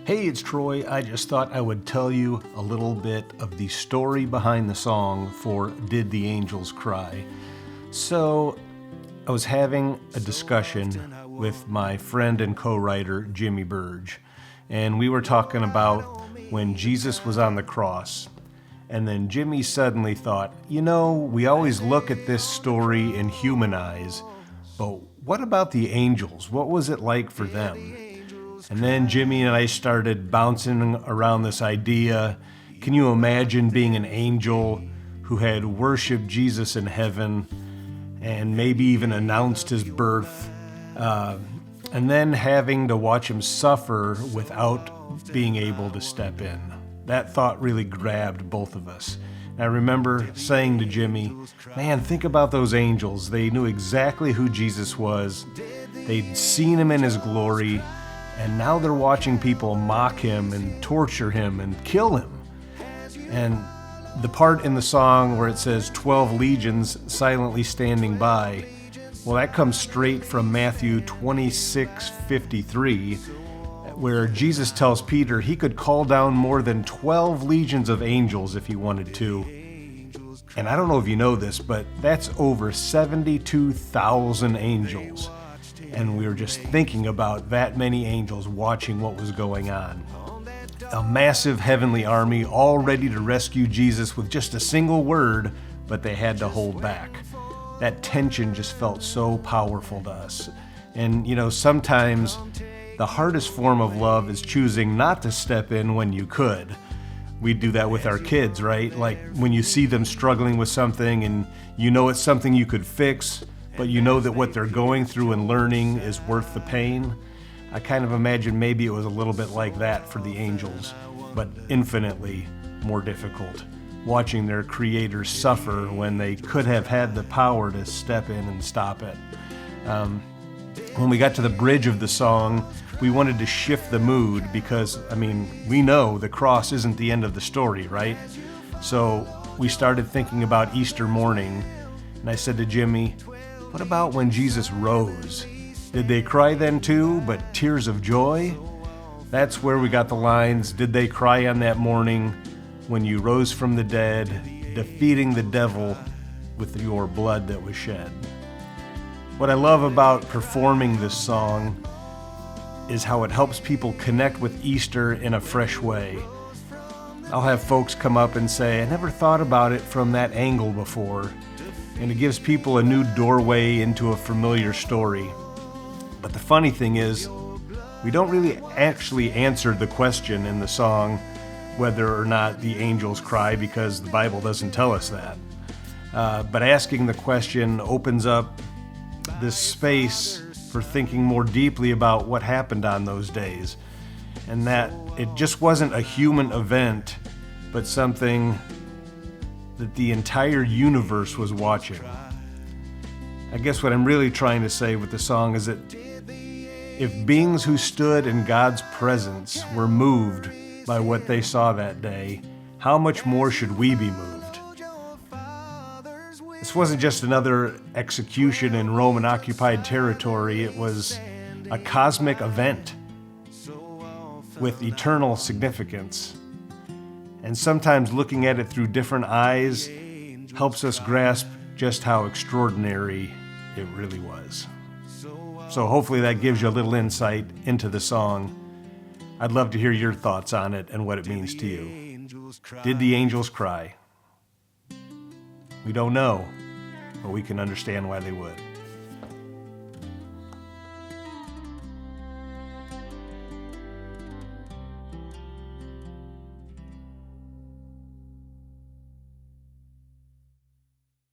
Hey, it's Troy. I just thought I would tell you a little bit of the story behind the song for Did the Angels Cry? So, I was having a discussion with my friend and co-writer, Jimmy Burge, and we were talking about when Jesus was on the cross. And then Jimmy suddenly thought, we always look at this story in human eyes, but what about the angels? What was it like for them? And then Jimmy and I started bouncing around this idea. Can you imagine being an angel who had worshiped Jesus in heaven and maybe even announced his birth, and then having to watch him suffer without being able to step in? That thought really grabbed both of us. I remember saying to Jimmy, man, think about those angels. They knew exactly who Jesus was. They'd seen him in his glory. And now they're watching people mock him and torture him and kill him. And the part in the song where it says 12 legions silently standing by, well, that comes straight from Matthew 26:53, where Jesus tells Peter he could call down more than 12 legions of angels if he wanted to. And I don't know if you know this, but that's over 72,000 angels. And we were just thinking about that many angels watching what was going on. A massive heavenly army all ready to rescue Jesus with just a single word, but they had to hold back. That tension just felt so powerful to us. And sometimes the hardest form of love is choosing not to step in when you could. We do that with our kids, right? Like when you see them struggling with something and it's something you could fix, but that what they're going through and learning is worth the pain. I kind of imagine maybe it was a little bit like that for the angels, but infinitely more difficult, watching their creators suffer when they could have had the power to step in and stop it. When we got to the bridge of the song, we wanted to shift the mood because, we know the cross isn't the end of the story, right? So we started thinking about Easter morning, and I said to Jimmy, what about when Jesus rose? Did they cry then too, but tears of joy? That's where we got the lines, did they cry on that morning when you rose from the dead, defeating the devil with your blood that was shed? What I love about performing this song is how it helps people connect with Easter in a fresh way. I'll have folks come up and say, I never thought about it from that angle before. And it gives people a new doorway into a familiar story. But the funny thing is, we don't really actually answer the question in the song whether or not the angels cry, because the Bible doesn't tell us that. But asking the question opens up this space for thinking more deeply about what happened on those days. And that it just wasn't a human event, but something that the entire universe was watching. I guess what I'm really trying to say with the song is that if beings who stood in God's presence were moved by what they saw that day, how much more should we be moved? This wasn't just another execution in Roman-occupied territory. It was a cosmic event with eternal significance. And sometimes looking at it through different eyes helps us grasp just how extraordinary it really was. So hopefully that gives you a little insight into the song. I'd love to hear your thoughts on it and what it means to you. Did the angels cry? We don't know, but we can understand why they would.